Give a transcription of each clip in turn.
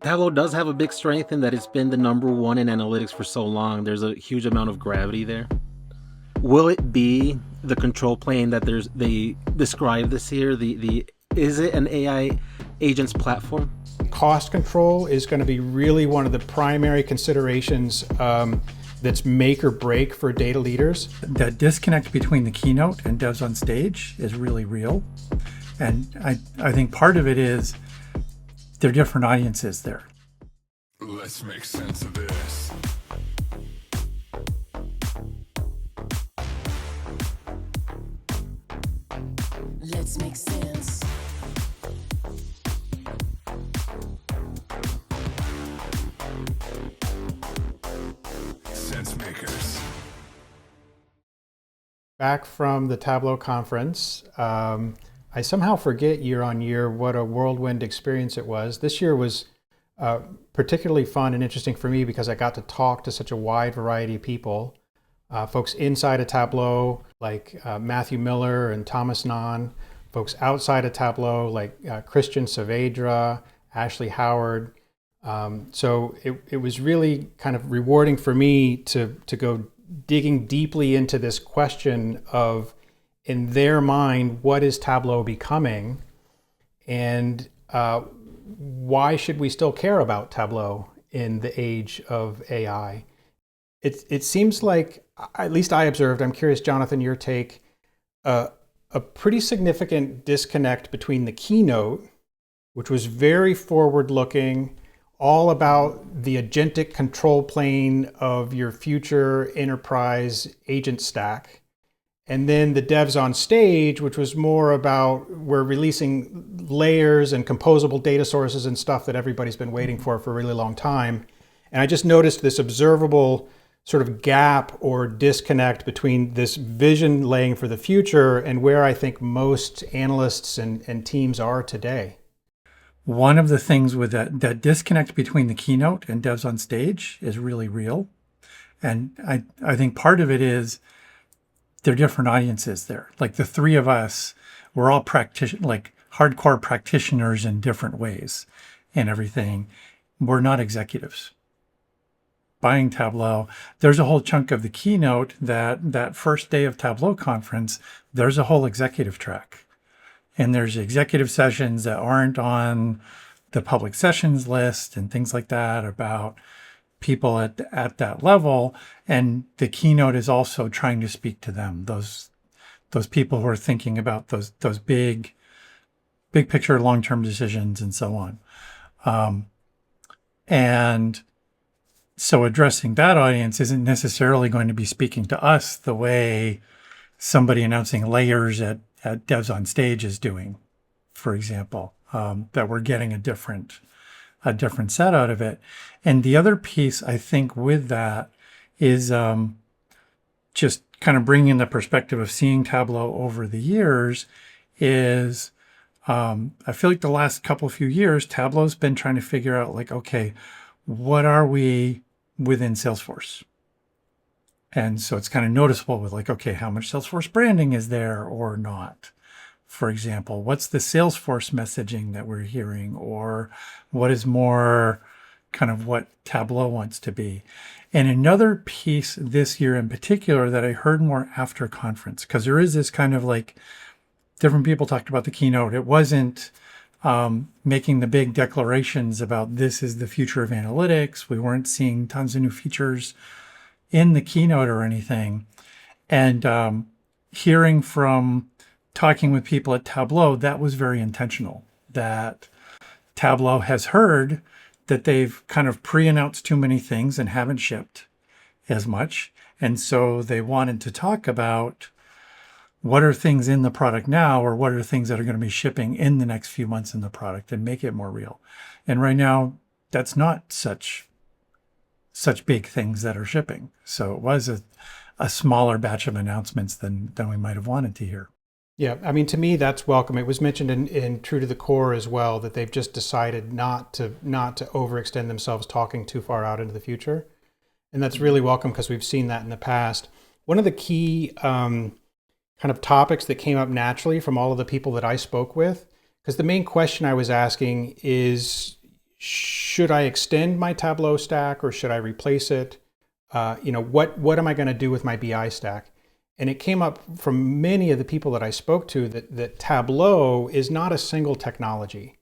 Tableau does have a big strength in that it's been the number one in analytics for so long. There's a huge amount of gravity there. Will it be the control plane that they describe this here? The is it an AI agents platform? Cost control is going to be really one of the primary considerations that's make or break for data leaders. The disconnect between the keynote and devs on stage is really real. And I think part of it is there are different audiences there. Let's make sense of this. Let's make sense. Sensemakers. Back from the Tableau Conference, I somehow forget year on year what a whirlwind experience it was. This year was particularly fun and interesting for me because I got to talk to such a wide variety of people. Folks inside of Tableau like Matthew Miller and Thomas Nahn, folks outside of Tableau like Christian Saavedra, Ashley Howard. So it was really kind of rewarding for me to go digging deeply into this question of, in their mind, what is Tableau becoming, and why should we still care about Tableau in the age of AI? It seems like, at least I observed, I'm curious, Jonathan, your take, a pretty significant disconnect between the keynote, which was very forward-looking, all about the agentic control plane of your future enterprise agent stack, and then the devs on stage, which was more about we're releasing layers and composable data sources and stuff that everybody's been waiting for a really long time. And I just noticed this observable sort of gap or disconnect between this vision laying for the future and where I think most analysts and teams are today. One of the things with that disconnect between the keynote and devs on stage is really real. And I think part of it is there are different audiences there. Like the three of us, we're all like hardcore practitioners in different ways and everything. We're not executives buying Tableau. There's a whole chunk of the keynote that first day of Tableau conference, there's a whole executive track. And there's executive sessions that aren't on the public sessions list and things like that about people at that level. And the keynote is also trying to speak to them, those people who are thinking about those big picture, long-term decisions and so on. And so addressing that audience isn't necessarily going to be speaking to us the way somebody announcing layers at devs on stage is doing, for example, that we're getting a different set out of it. And the other piece I think with that is just kind of bringing the perspective of seeing Tableau over the years is I feel like the last few years, Tableau's been trying to figure out like, okay, what are we within Salesforce? And so it's kind of noticeable with like, okay, how much Salesforce branding is there or not? For example, what's the Salesforce messaging that we're hearing, or what is more kind of what Tableau wants to be? And another piece this year in particular that I heard more after conference, because there is this kind of like different people talked about the keynote. It wasn't making the big declarations about this is the future of analytics. We weren't seeing tons of new features in the keynote or anything. And hearing from talking with people at Tableau, that was very intentional, that Tableau has heard that they've kind of pre-announced too many things and haven't shipped as much. And so they wanted to talk about what are things in the product now, or what are things that are going to be shipping in the next few months in the product and make it more real. And right now, that's not such big things that are shipping. So it was a smaller batch of announcements than we might have wanted to hear. Yeah, I mean, to me, that's welcome. It was mentioned in True to the Core as well, that they've just decided not to overextend themselves talking too far out into the future. And that's really welcome because we've seen that in the past. One of the key kind of topics that came up naturally from all of the people that I spoke with, because the main question I was asking is, should I extend my Tableau stack or should I replace it? What am I going to do with my BI stack? And it came up from many of the people that I spoke to that Tableau is not a single technology.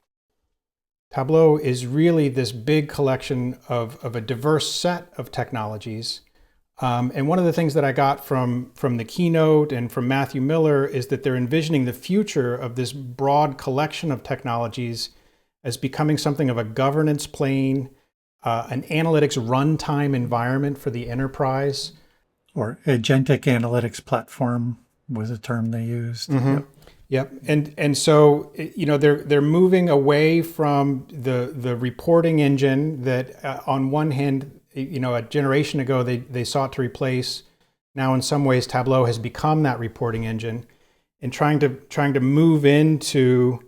Tableau is really this big collection of a diverse set of technologies. And one of the things that I got from the keynote and from Matthew Miller is that they're envisioning the future of this broad collection of technologies as becoming something of a governance plane, an analytics runtime environment for the enterprise. Or agentic analytics platform was a term they used. Mm-hmm. Yep. And so, they're moving away from the reporting engine that on one hand, a generation ago, they sought to replace. Now, in some ways, Tableau has become that reporting engine, and trying to move into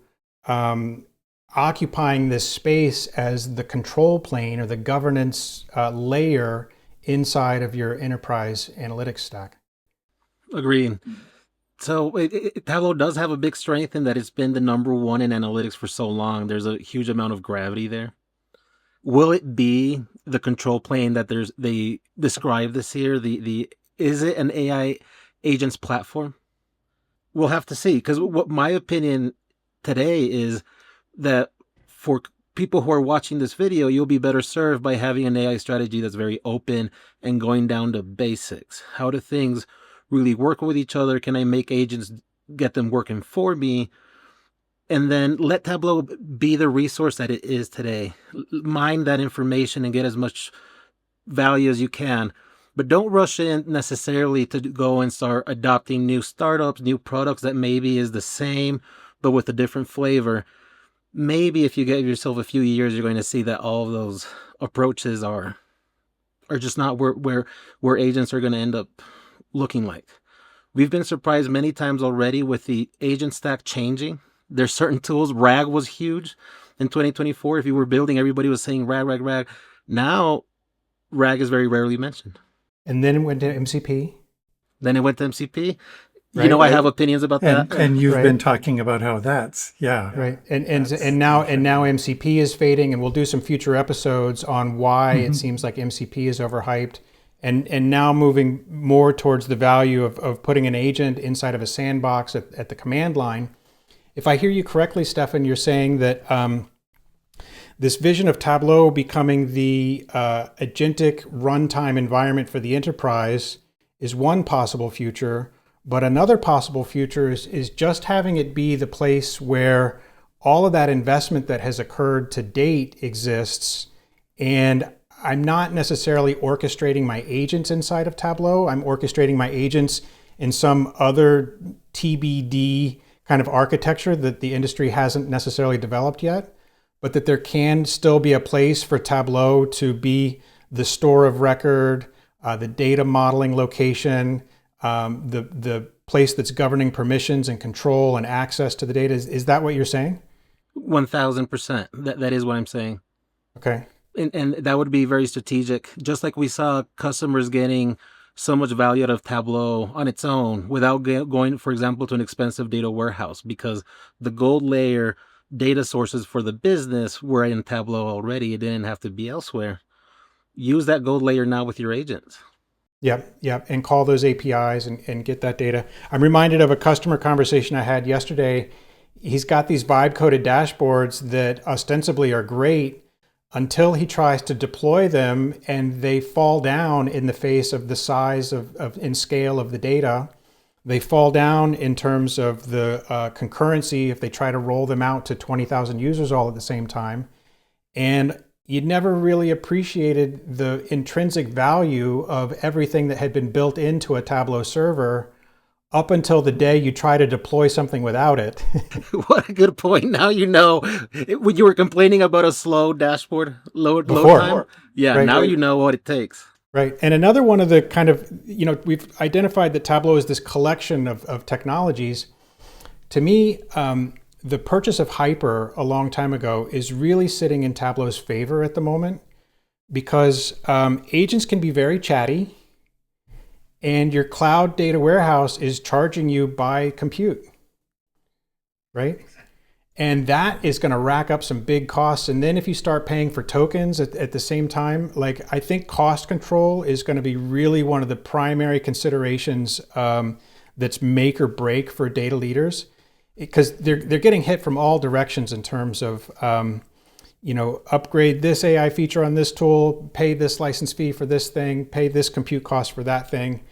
occupying this space as the control plane or the governance layer inside of your enterprise analytics stack. Agreed. So Tableau does have a big strength in that it's been the number one in analytics for so long. There's a huge amount of gravity there. Will it be the control plane that they describe this here? Is it an AI agents platform? We'll have to see, because what my opinion today is that for people who are watching this video, you'll be better served by having an AI strategy that's very open and going down to basics. How do things really work with each other? Can I make agents, get them working for me? And then let Tableau be the resource that it is today. Mine that information and get as much value as you can. But don't rush in necessarily to go and start adopting new startups, new products that maybe is the same, but with a different flavor. Maybe if you give yourself a few years, you're going to see that all of those approaches are just not where agents are going to end up looking like. We've been surprised many times already with the agent stack changing. There's certain tools. RAG was huge in 2024. If you were building, everybody was saying RAG, RAG, RAG. Now, RAG is very rarely mentioned. And then it went to MCP. Then it went to MCP. Right, I have opinions about that. And you've Right. been talking about how that's, Right. And now MCP is fading, and we'll do some future episodes on why it seems like MCP is overhyped. And now moving more towards the value of putting an agent inside of a sandbox at the command line. If I hear you correctly, Stefan, you're saying that this vision of Tableau becoming the agentic runtime environment for the enterprise is one possible future, but another possible future is just having it be the place where all of that investment that has occurred to date exists, and I'm not necessarily orchestrating my agents inside of Tableau. I'm orchestrating my agents in some other TBD kind of architecture that the industry hasn't necessarily developed yet, but that there can still be a place for Tableau to be the store of record, the data modeling location, the place that's governing permissions and control and access to the data. Is that what you're saying? 1000%. That is what I'm saying. Okay. And that would be very strategic. Just like we saw customers getting so much value out of Tableau on its own without going, for example, to an expensive data warehouse, because the gold layer data sources for the business were in Tableau already. It didn't have to be elsewhere. Use that gold layer now with your agents. Yep. And call those APIs and get that data. I'm reminded of a customer conversation I had yesterday. He's got these vibe-coded dashboards that ostensibly are great until he tries to deploy them, and they fall down in the face of the size of and scale of the data. They fall down in terms of the concurrency if they try to roll them out to 20,000 users all at the same time. And you never really appreciated the intrinsic value of everything that had been built into a Tableau server up until the day you try to deploy something without it. What a good point. Now you know. When you were complaining about a slow dashboard load time. Yeah, Right, now right. you know what it takes. Right. And another one of the kind of, we've identified that Tableau is this collection of technologies. To me, the purchase of Hyper a long time ago is really sitting in Tableau's favor at the moment, because agents can be very chatty, and your cloud data warehouse is charging you by compute, right? And that is going to rack up some big costs. And then if you start paying for tokens at the same time, like I think cost control is going to be really one of the primary considerations that's make or break for data leaders, because they're getting hit from all directions in terms of, upgrade this AI feature on this tool, pay this license fee for this thing, pay this compute cost for that thing.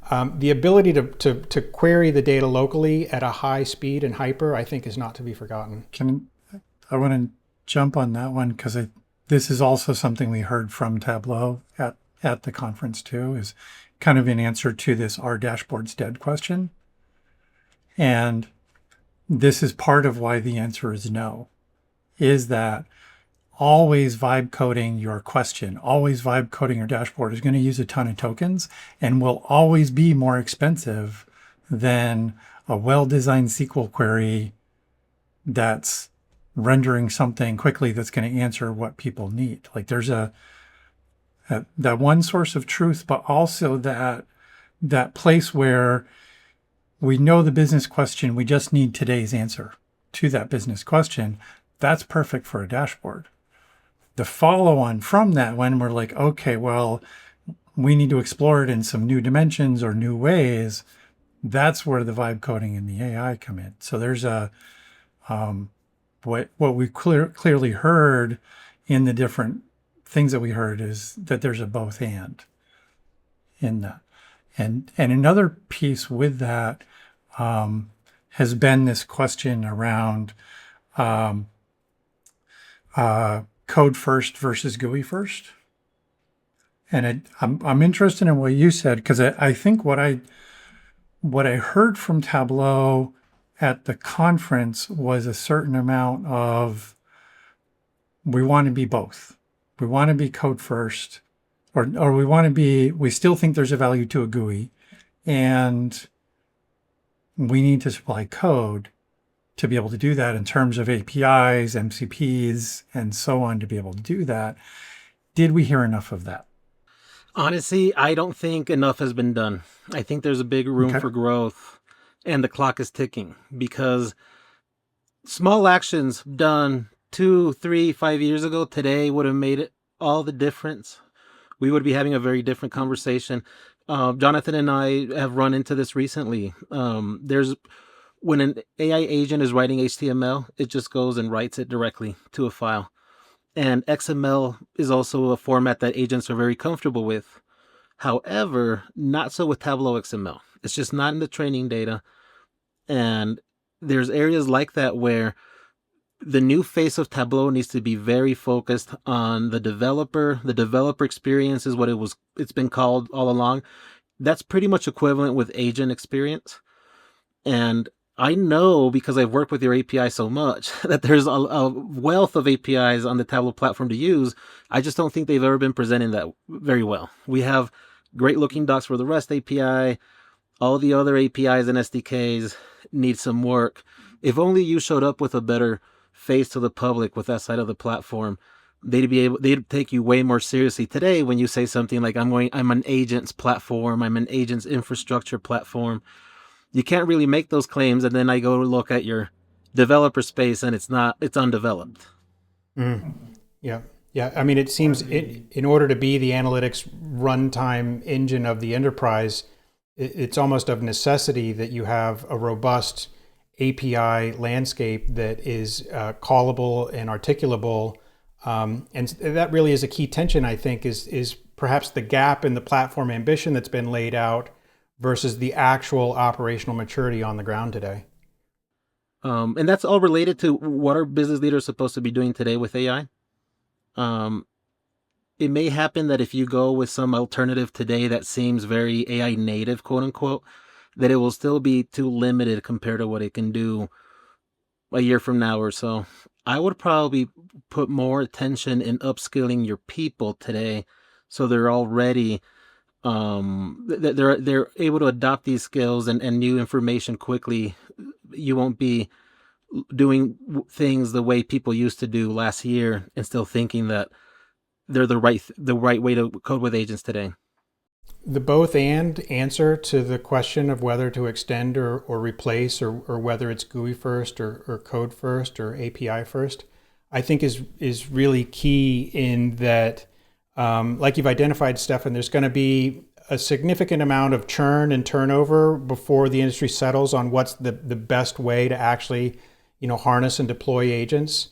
The ability to query the data locally at a high speed and hyper, I think, is not to be forgotten. I want to jump on that one because this is also something we heard from Tableau at the conference too, is kind of in answer to this "Are dashboards dead?" question. And this is part of why the answer is no, is that always vibe coding your question, always vibe coding your dashboard is going to use a ton of tokens and will always be more expensive than a well-designed SQL query that's rendering something quickly that's going to answer what people need. Like there's that one source of truth, but also that place where we know the business question, we just need today's answer to that business question. That's perfect for a dashboard. The follow on from that, when we're like, okay, well, we need to explore it in some new dimensions or new ways, that's where the vibe coding and the AI come in. So there's what we clearly heard in the different things that we heard is that there's a both and in that. And another piece with that has been this question around code first versus GUI first. And I'm interested in what you said, because I think what I heard from Tableau at the conference was a certain amount of, we want to be both. We want to be code first, or we still think there's a value to a GUI, and we need to supply code to be able to do that in terms of APIs, MCPs, and so on to be able to do that. Did we hear enough of that? Honestly, I don't think enough has been done. I think there's a big room for growth, and the clock is ticking, because small actions done 2, 3, 5 years ago today would have made it all the difference. We would be having a very different conversation. Jonathan and I have run into this recently. When an AI agent is writing HTML, it just goes and writes it directly to a file. And XML is also a format that agents are very comfortable with. However, not so with Tableau XML. It's just not in the training data. And there's areas like that where the new face of Tableau needs to be very focused on the developer. The developer experience is what it's been called all along. That's pretty much equivalent with agent experience. And I know, because I've worked with your API so much, that there's a wealth of APIs on the Tableau platform to use. I just don't think they've ever been presenting that very well. We have great looking docs for the REST API. All the other APIs and SDKs need some work. If only you showed up with a better face to the public with that side of the platform, they'd take you way more seriously today when you say something like, I'm an agent's platform, I'm an agent's infrastructure platform. You can't really make those claims, and then I go look at your developer space and it's undeveloped. Yeah. I mean, it seems in order to be the analytics runtime engine of the enterprise, it's almost of necessity that you have a robust API landscape that is callable and articulable. And that really is a key tension, I think, is perhaps the gap in the platform ambition that's been laid out versus the actual operational maturity on the ground today. And that's all related to what our business leaders are supposed to be doing today with AI. It may happen that if you go with some alternative today that seems very AI native, quote unquote, that it will still be too limited compared to what it can do a year from now or so. I would probably put more attention in upskilling your people today, so they're already they're able to adopt these skills and new information quickly. You won't be doing things the way people used to do last year and still thinking that they're the right way to code with agents today. The both and answer to the question of whether to extend or replace, or whether it's GUI first or code first or API first, I think is really key in that, like you've identified, Stefan, there's going to be a significant amount of churn and turnover before the industry settles on what's the best way to actually, harness and deploy agents.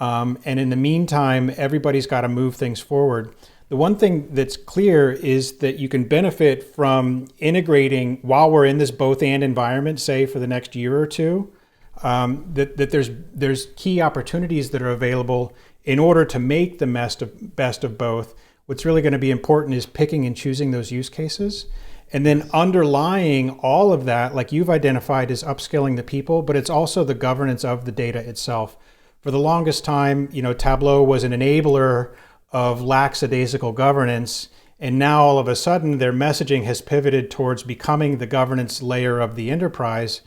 And in the meantime, everybody's got to move things forward. The one thing that's clear is that you can benefit from integrating while we're in this both and environment, say for the next year or two, that there's key opportunities that are available in order to make the best of both. What's really going to be important is picking and choosing those use cases. And then underlying all of that, like you've identified, is upskilling the people, but it's also the governance of the data itself. For the longest time, Tableau was an enabler of lackadaisical governance. And now all of a sudden their messaging has pivoted towards becoming the governance layer of the enterprise.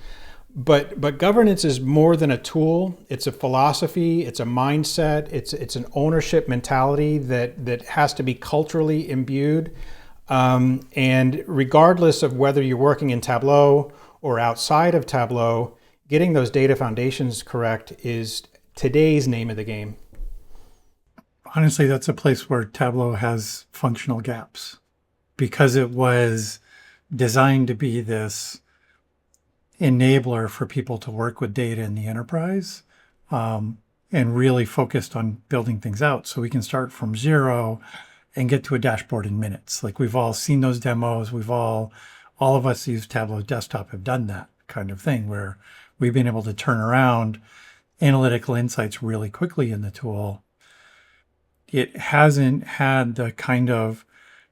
But governance is more than a tool. It's a philosophy, it's a mindset, it's an ownership mentality that has to be culturally imbued. And regardless of whether you're working in Tableau or outside of Tableau, getting those data foundations correct is today's name of the game. Honestly, that's a place where Tableau has functional gaps because it was designed to be this enabler for people to work with data in the enterprise, and really focused on building things out so we can start from zero and get to a dashboard in minutes. Like we've all seen those demos. All of us who use Tableau Desktop have done that kind of thing where we've been able to turn around analytical insights really quickly in the tool. It hasn't had the kind of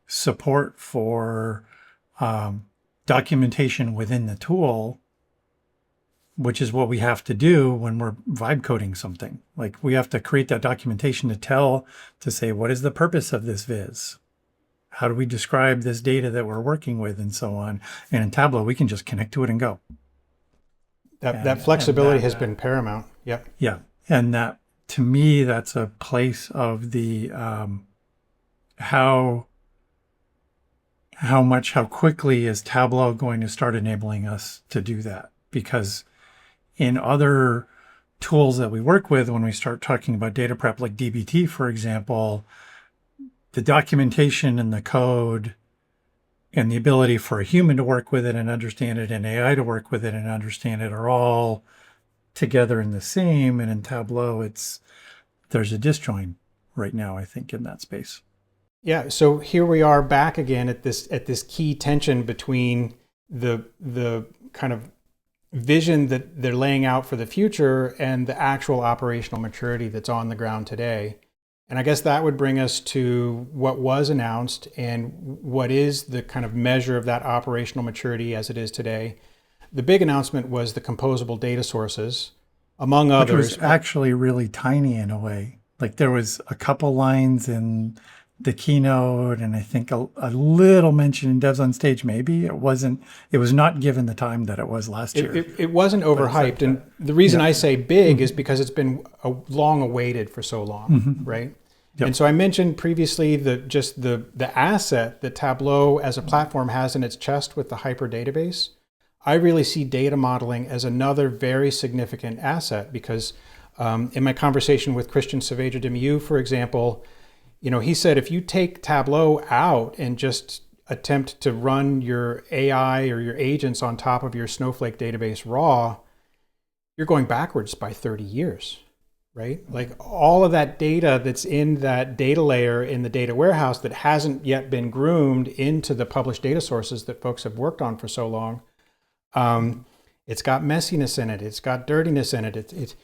support for documentation within the tool, which is what we have to do when we're vibe coding something. Like we have to create that documentation to say, what is the purpose of this viz? How do we describe this data that we're working with and so on? And in Tableau, we can just connect to it and go. That flexibility has been paramount. Yep. Yeah. And that, to me, that's a place of the how quickly is Tableau going to start enabling us to do that? Because in other tools that we work with, when we start talking about data prep, like dbt, for example, the documentation and the code and the ability for a human to work with it and understand it and AI to work with it and understand it are all together in the same. And in Tableau, there's a disjoin right now, I think, in that space. Yeah. So here we are back again at this key tension between the kind of vision that they're laying out for the future and the actual operational maturity that's on the ground today. And I guess that would bring us to what was announced and what is the kind of measure of that operational maturity as it is today. The big announcement was the composable data sources, among others. Which was actually really tiny in a way. Like there was a couple lines in the keynote, and I think a little mention in Devs on Stage. Maybe it was not given the time that it was last year. It wasn't overhyped, and the reason I say big is because it's been long awaited for so long, right? Yep. And so I mentioned previously the asset that Tableau as a platform has in its chest with the Hyper database. I really see data modeling as another very significant asset because in my conversation with Christian Saavedra de Mieux, for example, he said, if you take Tableau out and just attempt to run your AI or your agents on top of your Snowflake database raw, you're going backwards by 30 years, right? Like all of that data that's in that data layer in the data warehouse that hasn't yet been groomed into the published data sources that folks have worked on for so long, it's got messiness in it. It's got dirtiness in it.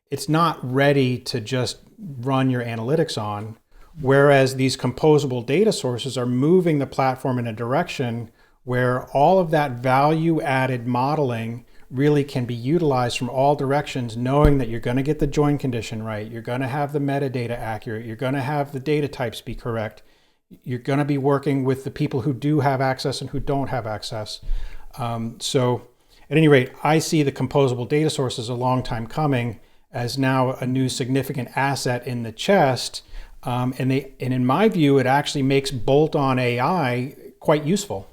It's not ready to just run your analytics on. Whereas these composable data sources are moving the platform in a direction where all of that value-added modeling really can be utilized from all directions, knowing that you're going to get the join condition right, you're going to have the metadata accurate, you're going to have the data types be correct, you're going to be working with the people who do have access and who don't have access. So at any rate, I see the composable data sources a long time coming as now a new significant asset in the chest. And in my view, it actually makes bolt-on AI quite useful.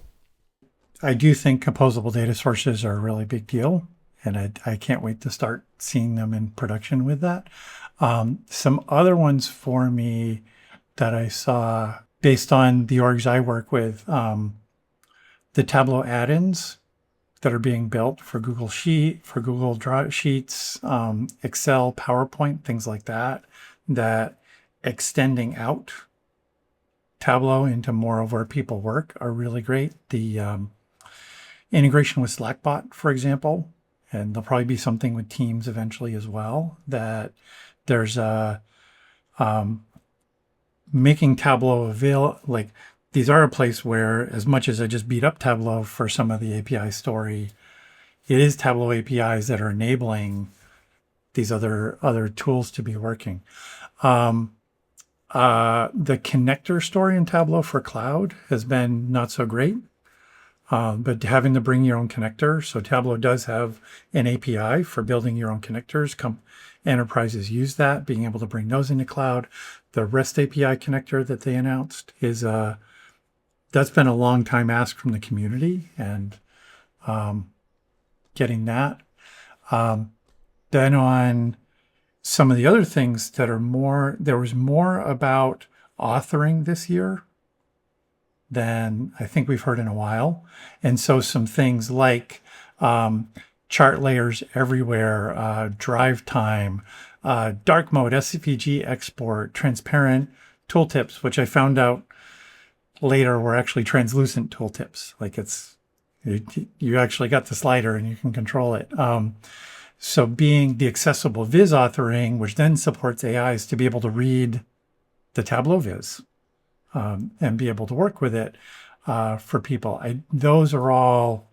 I do think composable data sources are a really big deal, and I can't wait to start seeing them in production with that. Some other ones for me that I saw based on the orgs I work with, the Tableau add-ins that are being built for Google Drive Sheets, Excel, PowerPoint, things like that, that extending out Tableau into more of where people work are really great. The integration with Slackbot, for example, and there'll probably be something with Teams eventually as well, that there's a making Tableau available. Like, these are a place where, as much as I just beat up Tableau for some of the API story, it is Tableau APIs that are enabling these other tools to be working. The connector story in Tableau for cloud has been not so great, but having to bring your own connector. So Tableau does have an API for building your own connectors. Enterprises use that, being able to bring those into cloud. The REST API connector that they announced is that's been a long time ask from the community, and getting that. Then on some of the other things that are there was more about authoring this year than I think we've heard in a while. And so some things like chart layers everywhere, drive time, dark mode, SVG export, transparent tooltips, which I found out later were actually translucent tooltips. Like, you actually got the slider and you can control it. So being the accessible viz authoring, which then supports AIs to be able to read the Tableau viz and be able to work with it for people. Those are all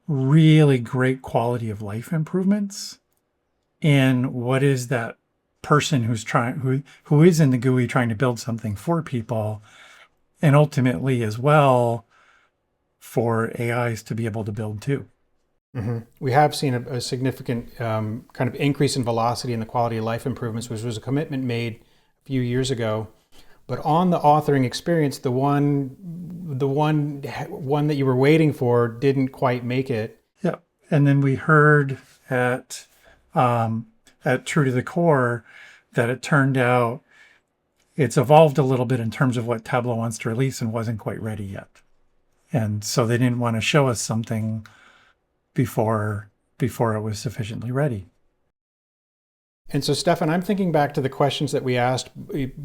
really great quality of life improvements. And what is that person who is in the GUI trying to build something for people, and ultimately as well for AIs to be able to build too. Mm-hmm. We have seen a significant kind of increase in velocity in the quality of life improvements, which was a commitment made a few years ago. But on the authoring experience, the one that you were waiting for didn't quite make it. Yeah, and then we heard at True to the Core that it turned out it's evolved a little bit in terms of what Tableau wants to release and wasn't quite ready yet. And so they didn't want to show us something before it was sufficiently ready. And so, Stefan, I'm thinking back to the questions that we asked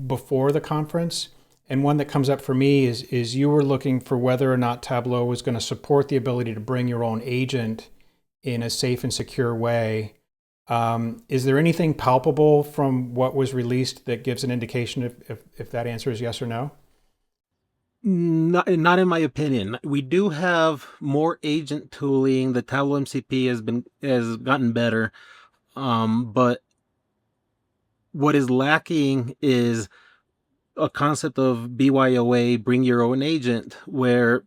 before the conference. And one that comes up for me is you were looking for whether or not Tableau was going to support the ability to bring your own agent in a safe and secure way. Is there anything palpable from what was released that gives an indication if that answer is yes or no? Not in my opinion. We do have more agent tooling. The Tableau MCP has gotten better, but what is lacking is a concept of BYOA, bring your own agent, where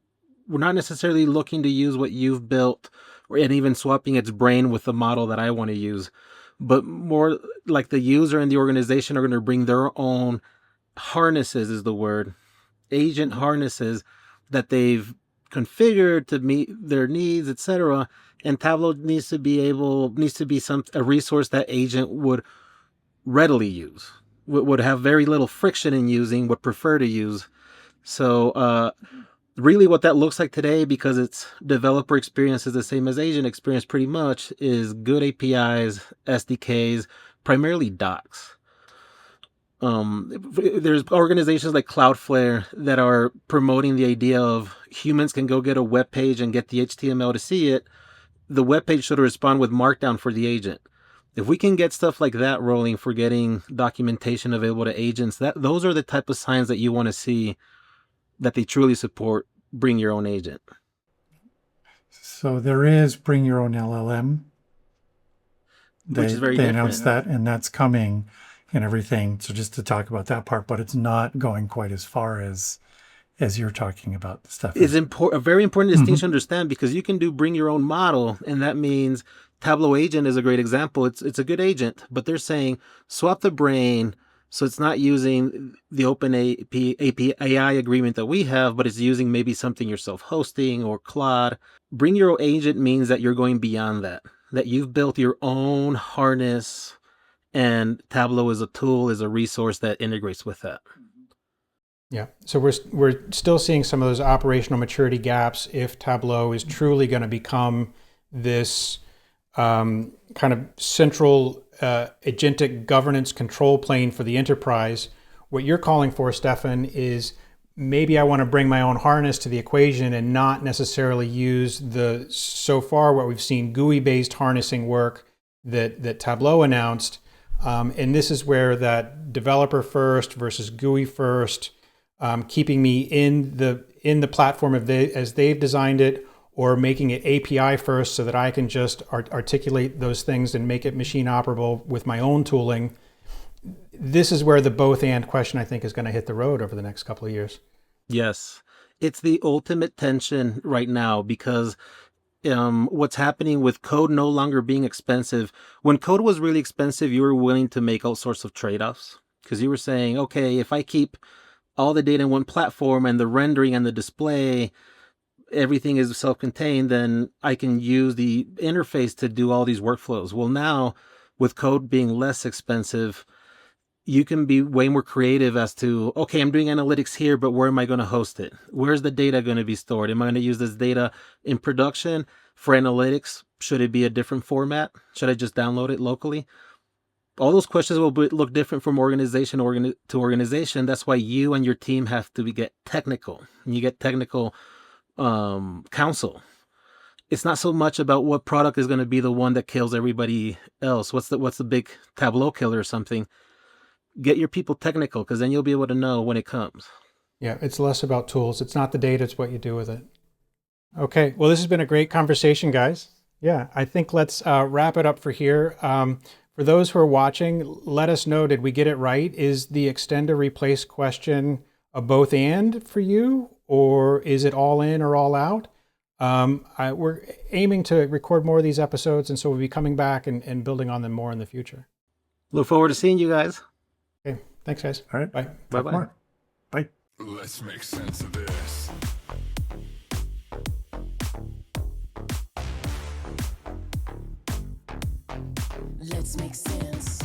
we're not necessarily looking to use what you've built, and even swapping its brain with the model that I want to use, but more like the user and the organization are going to bring their own harnesses, is the word, agent harnesses that they've configured to meet their needs, etc. And Tableau needs to be a resource that agent would readily use, would have very little friction in using, would prefer to use. So really what that looks like today, because its developer experience is the same as agent experience pretty much, is good APIs, SDKs, primarily docs. There's organizations like Cloudflare that are promoting the idea of humans can go get a web page and get the HTML to see it. The web page should respond with Markdown for the agent. If we can get stuff like that rolling for getting documentation available to agents, those are the type of signs that you want to see that they truly support bring your own agent. So there is bring your own LLM. Which is very different. They announced that, and that's coming and everything. So just to talk about that part, but it's not going quite as far as you're talking about stuff. It's a very important distinction to understand, because you can do bring your own model, and that means Tableau agent is a great example. It's a good agent, but they're saying swap the brain, So it's not using the open API agreement that we have, but it's using maybe something you're self-hosting or Claude. Bring your own agent means that you're going beyond that, that you've built your own harness, and Tableau is a tool, is a resource that integrates with that. Yeah. So we're still seeing some of those operational maturity gaps if Tableau is truly going to become this kind of central agentic governance control plane for the enterprise. What you're calling for, Stefan, is maybe I want to bring my own harness to the equation and not necessarily use so far what we've seen GUI-based harnessing work that Tableau announced. And this is where that developer first versus GUI first, keeping me in the platform as they've designed it, or making it API first so that I can just articulate those things and make it machine operable with my own tooling. This is where the both and question, I think, is going to hit the road over the next couple of years. Yes. It's the ultimate tension right now because what's happening with code no longer being expensive. When code was really expensive, you were willing to make all sorts of trade-offs because you were saying, okay, if I keep all the data in one platform and the rendering and the display, everything is self-contained, then I can use the interface to do all these workflows. Well, now with code being less expensive, you can be way more creative as to, okay, I'm doing analytics here, but where am I going to host it? Where's the data going to be stored? Am I going to use this data in production for analytics? Should it be a different format? Should I just download it locally? All those questions will look different from organization to organization. That's why you and your team have to get technical. And you get technical counsel. It's not so much about what product is going to be the one that kills everybody else. What's the big Tableau killer or something? Get your people technical, because then you'll be able to know when it comes. Yeah, it's less about tools. It's not the data, it's what you do with it. Okay, well, this has been a great conversation, guys. Yeah, I think let's wrap it up for here. For those who are watching, let us know, did we get it right? Is the extend or replace question a both and for you, or is it all in or all out? We're aiming to record more of these episodes, and so we'll be coming back and building on them more in the future. Look forward to seeing you guys. Okay, thanks, guys. All right. Bye. Talk Bye-bye. more. Bye. Let's make sense of this. Let's make sense.